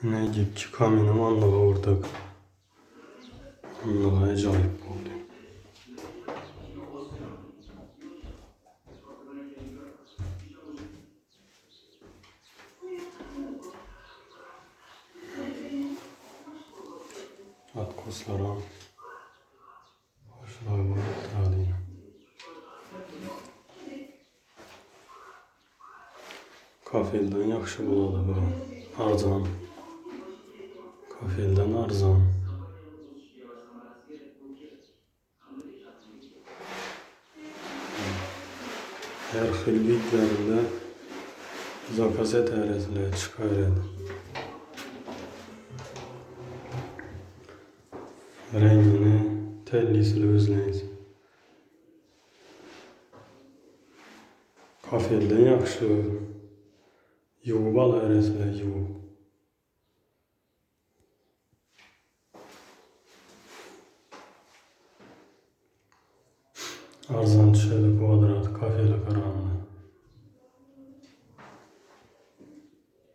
Ne gibi ki kaminim anlığa orada. Anlığa acayip oldu. Atkoslara başlayalım. Kafelden yaxşı buladı bu. Arzan. Kafelden arzan. Her xilliklerinde zakaz ederizle çıkardı. Rengini tellisini özleyiz. Kafelden yaxşı yuvub al ərəzlə yuvub. Arzan düşədi bu adra.